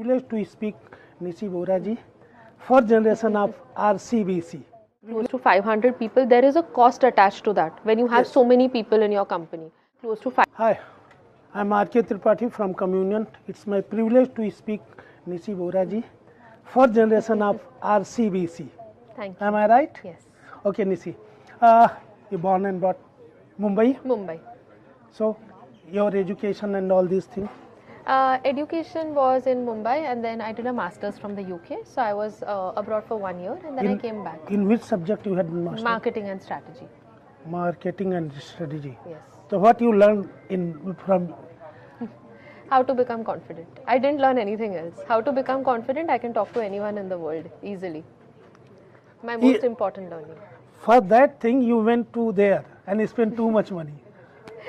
privileged to speak Nishi Vora ji for Generation of RCBC. Close to 500 people, there is a cost attached to that when you have Yes. so many people in your company. Close to 5. Hi, I'm R.K. Tripathi from Communion. It's my privilege to speak Nishi Vora ji for Generation of RCBC. Thank you. Am I right? Yes. Okay, Nishi. You born and brought Mumbai. Mumbai. So, your education and all these things. Education was in Mumbai, and then I did a master's from the UK. So I was abroad for 1 year, and then I came back. In which subject you had master? Marketing and strategy. Marketing and strategy. Yes. So, what you learned from? How to become confident. I didn't learn anything else. How to become confident, I can talk to anyone in the world easily. My most important learning. For that thing, you went to there and spent too much money.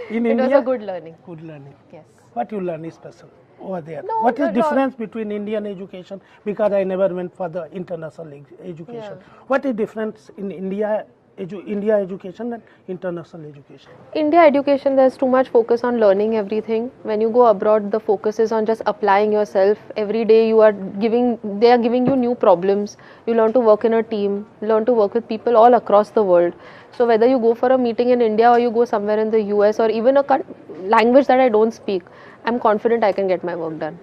In India, It was a good learning. Good learning. Yes. What you learn is special over there. No, What is no. difference between Indian education? Because I never went for the international education. Yeah. What is difference in India education and international education? India education, there's too much focus on learning everything. When you go abroad, the focus is on just applying yourself. Every day they are giving you new problems. You learn to work in a team, learn to work with people all across the world. So whether you go for a meeting in India or you go somewhere in the US or even a language that I don't speak, I'm confident I can get my work done.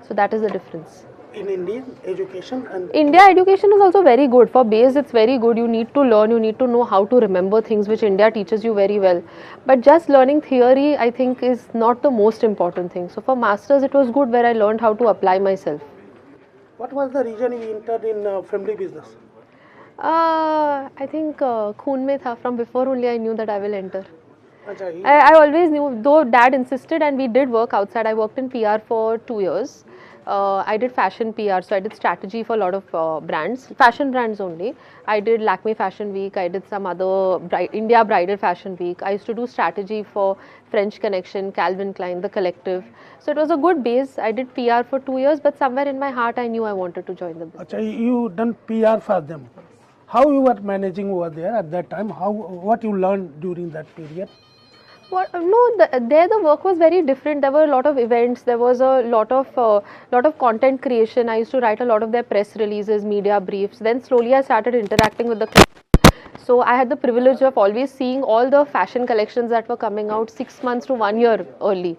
So that is the difference. In Indian education and India education is also very good. For base, it's very good. You need to learn, you need to know how to remember things, which India teaches you very well. But just learning theory, I think, is not the most important thing. So for masters, it was good where I learned how to apply myself. what was the reason you entered in family business? I think khoon mein tha. From before only I knew that I will enter. Acha, I always knew, though dad insisted and we did work outside. I worked in PR for 2 years. I did fashion PR, so I did strategy for a lot of brands, fashion brands only. I did Lakme Fashion Week, I did some other India Bridal Fashion Week. I used to do strategy for French Connection, Calvin Klein, The Collective. So it was a good base. I did PR for 2 years, but somewhere in my heart I knew I wanted to join the business. Acha, you done PR for them. How you were managing over there at that time? What you learned during that period? There the work was very different. There were a lot of events. There was a lot of content creation. I used to write a lot of their press releases, media briefs. Then slowly I started interacting with the clients. So I had the privilege of always seeing all the fashion collections that were coming out 6 months to 1 year early.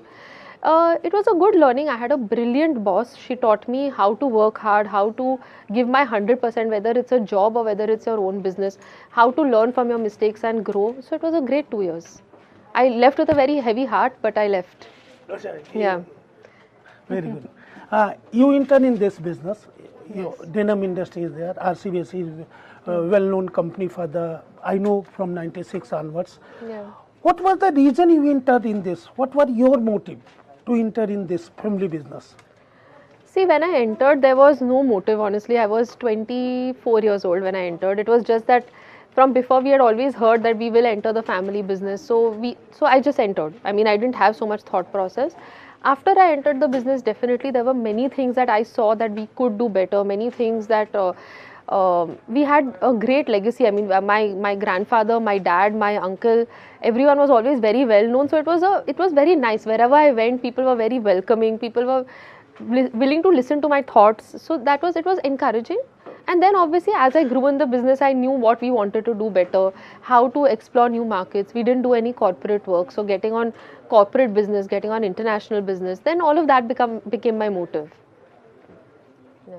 It was a good learning. I had a brilliant boss. She taught me how to work hard, how to give my 100%, whether it's a job or whether it's your own business, how to learn from your mistakes and grow. So it was a great 2 years. I left with a very heavy heart, but I left. Yeah. Very good. You entered in this business. Your denim industry is there. RCBC is a well-known company for I know from 96 onwards. Yeah. What was the reason you entered in this? What were your motive to enter in this family business? See, when I entered, there was no motive, honestly. I was 24 years old when I entered. It was just that from before we had always heard that we will enter the family business. So I just entered. I mean, I didn't have so much thought process. After I entered the business, definitely there were many things that I saw that we could do better, many things that we had a great legacy. I mean, my grandfather, my dad, my uncle, everyone was always very well known. So it was very nice. Wherever I went, people were very welcoming. People were willing to listen to my thoughts. So it was encouraging. And then obviously as I grew in the business, I knew what we wanted to do better, how to explore new markets. We didn't do any corporate work. So getting on corporate business, getting on international business, then all of that became my motive. Yeah.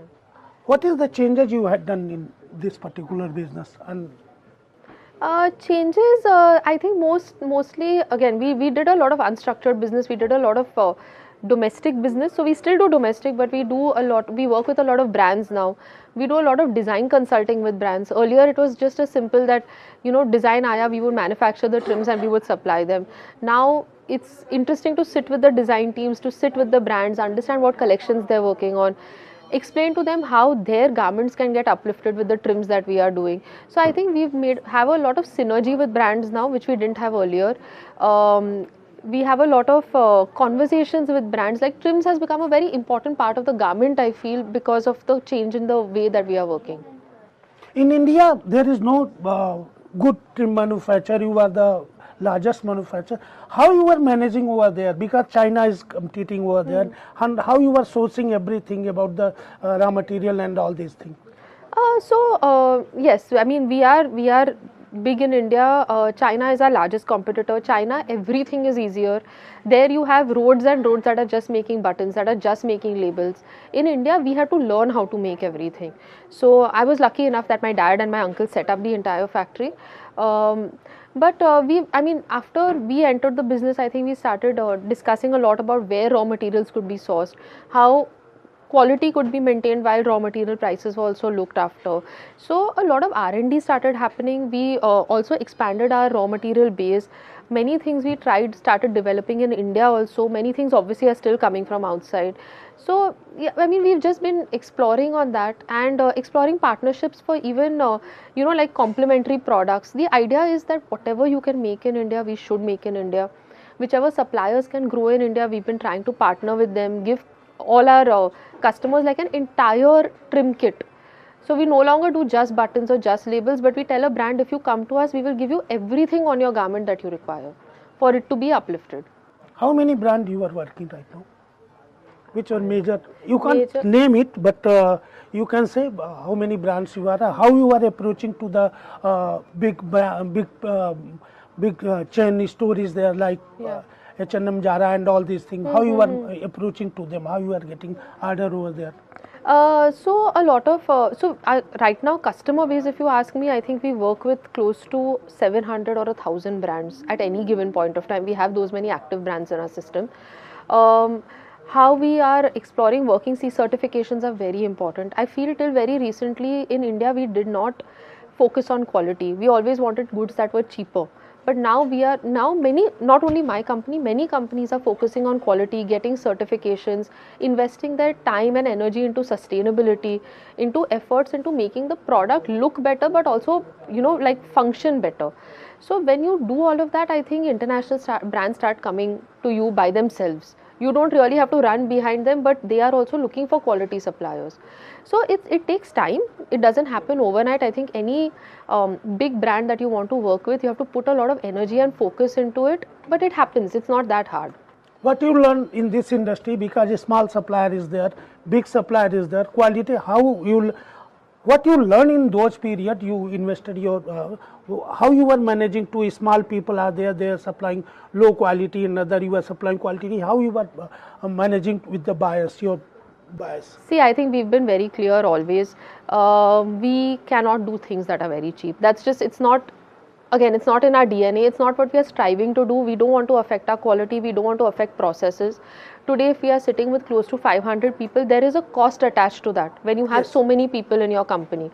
What is the changes you had done in this particular business? And changes, I think mostly, again, we did a lot of unstructured business. We did a lot of domestic business. So we still do domestic, but we work with a lot of brands now. We do a lot of design consulting with brands. Earlier it was just as simple that, design aaya, we would manufacture the trims and we would supply them. Now it's interesting to sit with the design teams, to sit with the brands, understand what collections they're working on, explain to them how their garments can get uplifted with the trims that we are doing. So I think have a lot of synergy with brands now, which we didn't have earlier. We have a lot of conversations with brands. Like trims has become a very important part of the garment, I feel, because of the change in the way that we are working. In India, there is no good trim manufacturer. You are the largest manufacturer. How you are managing over there, because China is competing over there, and how you are sourcing everything about the raw material and all these things? Yes, I mean we are big in India. China is our largest competitor. China, everything is easier. There you have roads and roads that are just making buttons, that are just making labels. In India, we had to learn how to make everything. So I was lucky enough that my dad and my uncle set up the entire factory. I mean, after we entered the business, I think we started discussing a lot about where raw materials could be sourced, how quality could be maintained while raw material prices were also looked after. So a lot of R&D started happening. We also expanded our raw material base. Many things we started developing in India also. Many things obviously are still coming from outside. So yeah, I mean we've just been exploring on that and exploring partnerships for even like complementary products. The idea is that whatever you can make in India, we should make in India. Whichever suppliers can grow in India, we've been trying to partner with them, give all our customers like an entire trim kit. So we no longer do just buttons or just labels, but we tell a brand, if you come to us, we will give you everything on your garment that you require for it to be uplifted. How many brands you are working right now? Which are major? You can't name it, but you can say how many brands you are, how you are approaching to the big chain stores there like H&M, Zara and all these things. How you are approaching to them? How you are getting order over there? So a lot of right now customer base, if you ask me, I think we work with close to 700 or 1,000 brands at any given point of time. We have those many active brands in our system. How we are exploring working C certifications are very important. I feel till very recently in India we did not focus on quality. We always wanted goods that were cheaper. But now not only my company, many companies are focusing on quality, getting certifications, investing their time and energy into sustainability, into efforts into making the product look better, but also, like function better. So when you do all of that, I think international brands start coming to you by themselves. You don't really have to run behind them, but they are also looking for quality suppliers. So it takes time. It doesn't happen overnight. I think any big brand that you want to work with, you have to put a lot of energy and focus into it, but it happens. It's not that hard. What you learn in this industry, because a small supplier is there, big supplier is there, quality, what you learn in those period, you invested your, how you are managing to small people are there, they are supplying low quality, another you are supplying quality, how you are managing with the buyers, your buyers? See, I think we've been very clear always. We cannot do things that are very cheap. That's just, it's not in our DNA. It's not what we are striving to do. We don't want to affect our quality. We don't want to affect processes. Today, if we are sitting with close to 500 people, there is a cost attached to that when you have so many people in your company.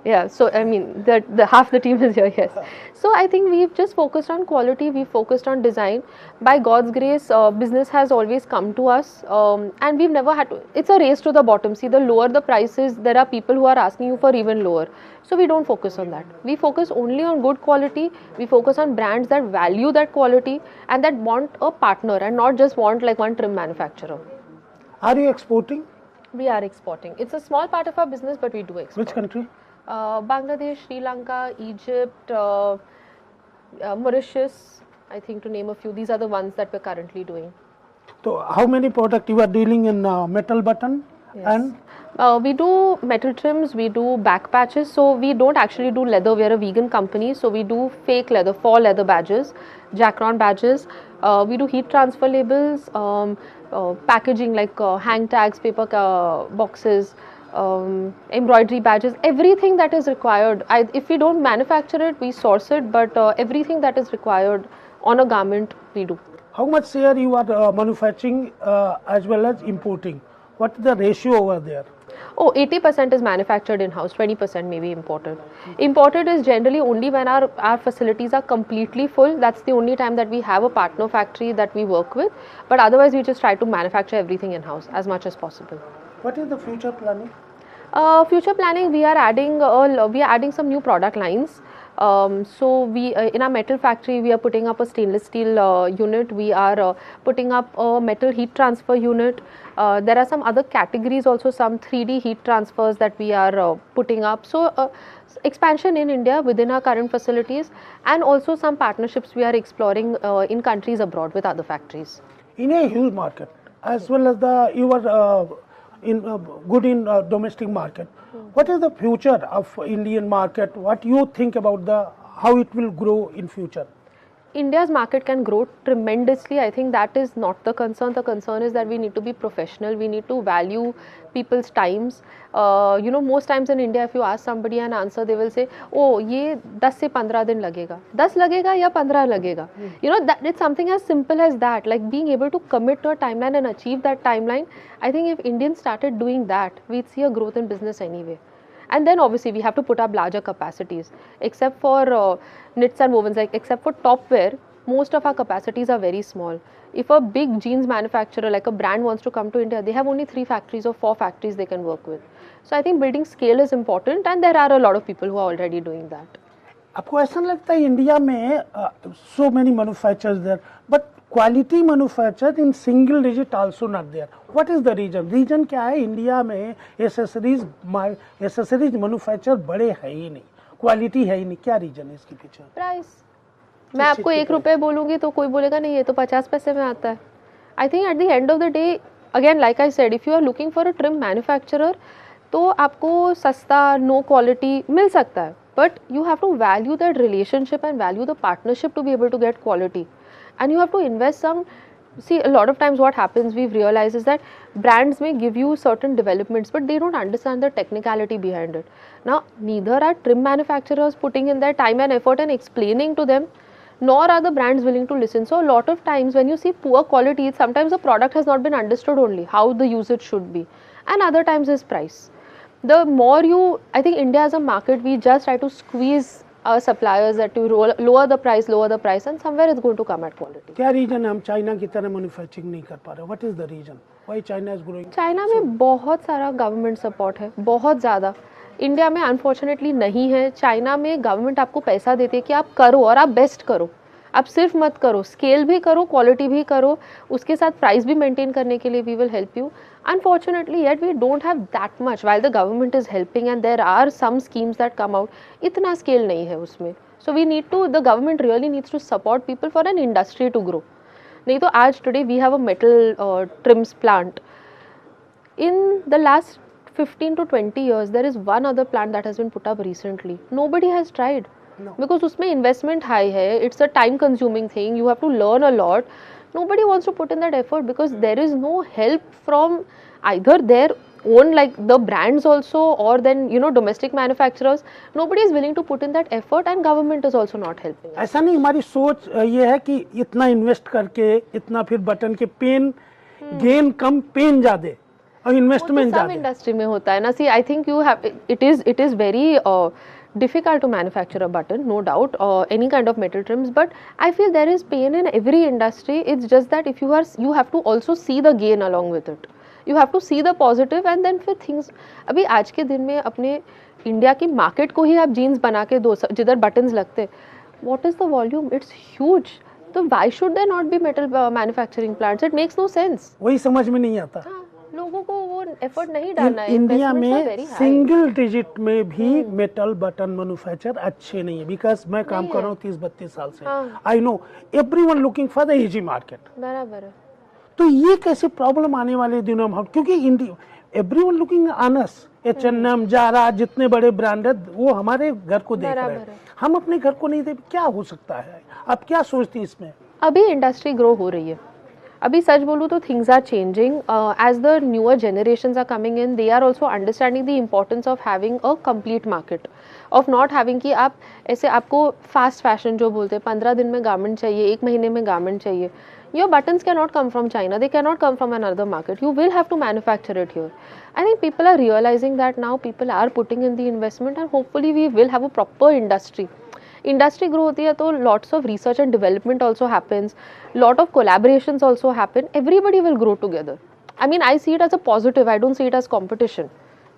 Yeah, so I mean, the half the team is here, yes. So I think we've just focused on quality, we've focused on design. By God's grace, business has always come to us, and we've never had to, it's a race to the bottom. See, the lower the prices, there are people who are asking you for even lower. So we don't focus on that. We focus only on good quality, we focus on brands that value that quality and that want a partner and not just want like one trim manufacturer. Are you exporting? We are exporting. It's a small part of our business, but we do export. Which country? Bangladesh, Sri Lanka, Egypt, Mauritius, I think to name a few. These are the ones that we're currently doing. So how many products you are dealing in metal button? Yes. And we do metal trims, we do back patches. So we don't actually do leather. We're a vegan company, so we do fake leather, for leather badges, Jacron badges. We do heat transfer labels, packaging like hang tags, paper boxes, embroidery badges, everything that is required. If we don't manufacture it, we source it, but everything that is required on a garment, we do. How much share you are manufacturing as well as importing? What is the ratio over there? Oh, 80% is manufactured in-house, 20% may be imported. Imported is generally only when our facilities are completely full. That's the only time that we have a partner factory that we work with. But otherwise, we just try to manufacture everything in-house as much as possible. What is the future planning? Future planning, we are adding some new product lines. So we in our metal factory we are putting up a stainless steel unit. We are putting up a metal heat transfer unit. There are some other categories also, some 3D heat transfers that we are putting up. So expansion in India within our current facilities, and also some partnerships we are exploring in countries abroad with other factories. In a huge market, as well as you are good in domestic market. What is the future of Indian market? What you think about how it will grow in future? India's market can grow tremendously. I think that is not the concern. The concern is that we need to be professional. We need to value people's times. Most times in India, if you ask somebody an answer, they will say, "Oh, ये 10 से 15 दिन लगेगा." 10 लगेगा या 15 लगेगा. That it's something as simple as that. Like being able to commit to a timeline and achieve that timeline. I think if Indians started doing that, we'd see a growth in business anyway. And then obviously we have to put up larger capacities. Except for knits and wovens, like except for top wear, most of our capacities are very small. If a big jeans manufacturer like a brand wants to come to India, they have only 3 factories or 4 factories they can work with. So I think building scale is important, and there are a lot of people who are already doing that. आपको ऐसा लगता है India में so many manufacturers there, but quality manufactured in single digit also not there. What is the reason? Reason क्या है? India में accessories manufacturer बड़े है ही नहीं, क्वालिटी है ही नहीं. क्या रीजन है इसके पीछे? प्राइस. मैं आपको 1 रुपए बोलूँगी तो कोई बोलेगा नहीं ये तो 50 पैसे में आता है. I think at the end of the day, again like I said, if you are looking for a trim manufacturer, तो आपको सस्ता no quality मिल सकता है. But you have to value that relationship and value the partnership to be able to get quality. And you have to invest some. See, a lot of times what happens, we've realized, is that brands may give you certain developments, but they don't understand the technicality behind it. Now, neither are trim manufacturers putting in their time and effort and explaining to them, nor are the brands willing to listen. So, a lot of times when you see poor quality, sometimes the product has not been understood only, how the usage should be. And other times is price. The more I think India as a market, we just try to squeeze our suppliers that to lower the price, and somewhere it's going to come at quality. क्या reason है हम China की तरह manufacturing नहीं कर पा रहे? What is the reason? Why China is growing? China में बहुत सारा गवर्नमेंट सपोर्ट है, बहुत ज़्यादा. इंडिया में अनफॉर्चुनेटली नहीं है. चाइना में गवर्नमेंट आपको पैसा देती है कि आप करो और आप बेस्ट करो. आप सिर्फ मत करो, स्केल भी करो, क्वालिटी भी करो, उसके साथ प्राइस भी मेंटेन करने के लिए we will help you. Unfortunately, yet we don't have that much. While the government is helping and there are some schemes that come out, इतना scale नहीं है उसमें. So the government really needs to support people for an industry to grow. नहीं तो आज today we have a metal trims plant. In the last 15 to 20 years, there is one other plant that has been put up recently. Nobody has tried. No. Because उसमें investment high है. It's a time consuming thing. You have to learn a lot. Nobody wants to put in that effort because there is no help from either their own, like the brands also, or then domestic manufacturers. Nobody is willing to put in that effort, and government is also not helping. ऐसा नहीं, हमारी सोच ये है कि इतना invest करके इतना फिर बटन के पेन गेन कम, पेन ज़्यादा और इन्वेस्टमेंट ज़्यादा. सब इंडस्ट्री में होता है ना. See, I think it is very difficult to manufacture a button, no doubt, or any kind of metal trims, but I feel there is pain in every industry. It's just that if you have to also see the gain along with it. You have to see the positive, and then फिर things. अभी आज के दिन में अपने India की market को ही आप जीन्स बना के दो जिधर बटन्स लगते, what is the volume? It's huge. तो why should there not be metal manufacturing plants? It makes no sense. वही समझ में नहीं आता. लोगों को वो एफर्ट नहीं डालना है. इंडिया में सिंगल डिजिट में भी मेटल बटन मैन्युफैक्चर अच्छे नहीं है. बिकॉज मैं काम कर रहा हूँ 30-32 साल से. I know everyone looking for the easy market. बराबर है. तो ये कैसे प्रॉब्लम आने वाले दिनों में, क्योंकि everyone looking on us. H&M, Zara, जितने बड़े ब्रांड है वो हमारे घर को देख रहे हैं, हम अपने घर को नहीं देख. क्या हो सकता है? आप क्या सोचती हैं इसमें? अभी इंडस्ट्री ग्रो हो रही है. अभी सच बोलूँ तो things are changing. As the newer generations are coming in, they are also understanding the importance of having a complete market, of not having कि आप ऐसे आपको फास्ट फैशन जो बोलते हैं 15 दिन में गारमेंट चाहिए, 1 महीने में गारमेंट चाहिए. Your buttons cannot come from China, they cannot come from another market. You will have to manufacture it here. I think people are realizing that now. People are putting in the investment, and hopefully we will have a proper industry. Industry grow होती है तो lots of research and development also happens, lot of collaborations also happen. Everybody will grow together. I mean, I see it as a positive. I don't see it as competition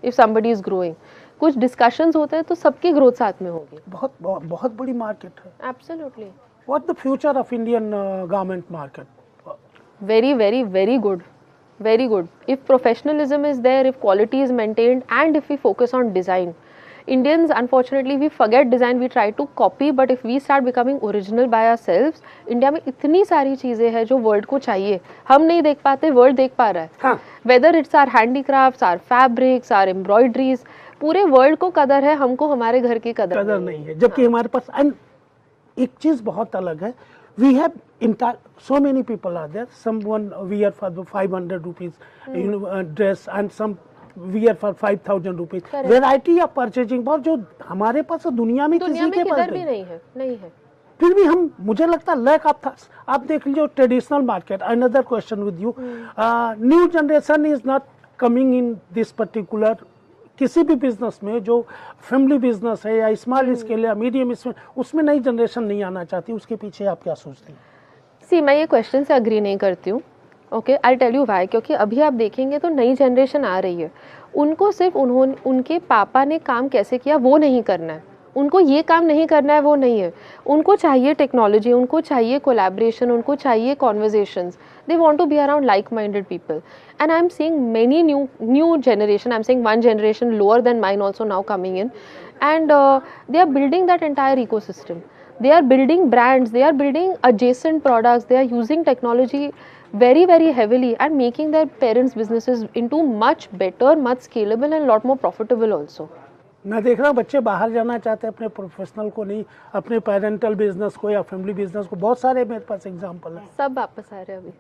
if somebody is growing. कुछ discussions होते हैं तो सबकी growth साथ में होगी. बहुत बहुत बहुत बड़ी मार्केट है. Absolutely. What the future of Indian garment market? Very, very, very good. Very good. If professionalism is there, if quality is maintained, and if we focus on design. Indians, unfortunately, we forget design, we try to copy, but if we start becoming original by ourselves, India में इतनी सारी चीज़ें हैं जो world को चाहिए, हम नहीं देख पाते, वर्ल्ड देख पा रहा है. हाँ. Whether it's our handicrafts, our fabrics, our embroideries, पूरे वर्ल्ड को कदर है, हमको हमारे घर की कदर नहीं है. जबकि हमारे पास एक चीज बहुत अलग है. We have so many people are there. Someone wear for 500 rupees dress and some wear for 5,000 rupees. Variety of purchasing बहुत जो हमारे पास दुनिया में किसी के पास भी नहीं है, नहीं है. फिर भी हम, मुझे लगता है लैक ऑफ, आप देख लीजिए traditional market. Another question with you, new generation is not coming in this particular, किसी भी बिजनेस में जो फैमिली बिजनेस है या स्मॉल स्केल या मीडियम स्केल, उसमें नई जनरेशन नहीं आना चाहती. उसके पीछे आप क्या सोचते हैं? सी, मैं ये क्वेश्चन से अग्री नहीं करती हूँ. Okay, I tell you why. क्योंकि अभी आप देखेंगे तो नई जनरेशन आ रही है, उनको सिर्फ उनके पापा ने काम कैसे किया वो नहीं करना है, उनको ये काम नहीं करना है वो नहीं है. उनको चाहिए टेक्नोलॉजी, उनको चाहिए कोलैबोरेशन, उनको चाहिए conversations. They want to be around like-minded people, and I'm seeing many new generation. I'm saying one generation lower than mine also now coming in, and they are building that entire ecosystem. They are building brands. They are building adjacent products. They are using technology very, very heavily and making their parents' businesses into much better, much scalable, and lot more profitable also. मैं देख रहा हूँ बच्चे बाहर जाना चाहते हैं, अपने प्रोफेशनल को नहीं, अपने पेरेंटल बिजनेस को या फैमिली बिजनेस को. बहुत सारे मेरे पास एग्जांपल है. सब वापस आ रहे हैं अभी,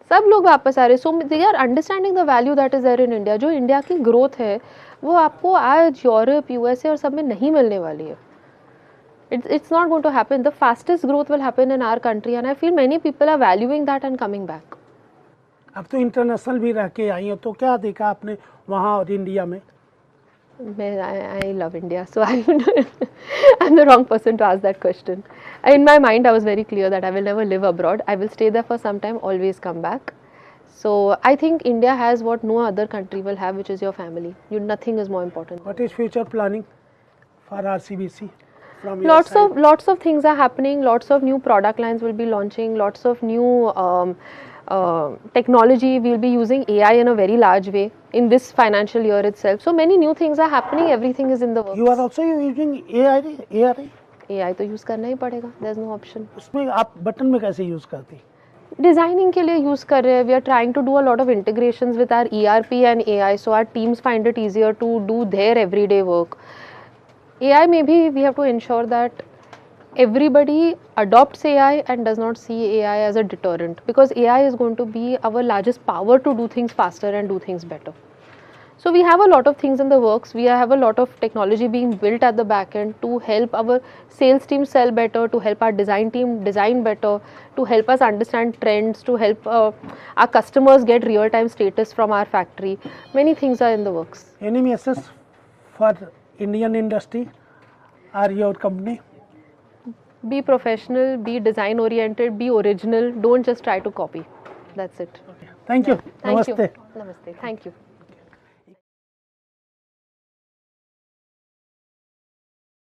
सब लोग वापस आ रहे हैं. So they are understanding the value that is there in India. जो इंडिया की ग्रोथ है वो आपको आज यूरोप, यूएसए और सब में नहीं मिलने वाली है. It's not going to happen. The fastest growth will happen in our country, and I feel many people are valuing that and coming back. अब तो इंटरनेशनल भी रह के आई हो, तो क्या देखा आपने वहाँ और इंडिया में? I love India, so I'm the wrong person to ask that question. In my mind, I was very clear that I will never live abroad. I will stay there for some time, always come back. So I think India has what no other country will have, which is your family. Nothing is more important. What is future planning for RCBC? From your side? Lots of things are happening. Lots of new product lines will be launching. Lots of new technology. We'll be using AI in a very large way in this financial year itself. So many new things are happening. Everything is in the works. You are also using AI? AI तो use करना ही पड़ेगा. There's no option. उसमें आप button में कैसे use करती? Designing के लिए यूज़ कर रहे हैं. We are trying to do a lot of integrations with our ERP and AI, so our teams find it easier to do their everyday work. AI में भी we have to ensure that everybody adopts AI and does not see AI as a deterrent, because AI is going to be our largest power to do things faster and do things better. So we have a lot of things in the works. We have a lot of technology being built at the back end to help our sales team sell better, to help our design team design better, to help us understand trends, to help our customers get real-time status from our factory. Many things are in the works. Any message for Indian industry or your company? Be professional, be design oriented, be original. Don't just try to copy. That's it. Thank you. Thank Namaste. you. Namaste. Thank you.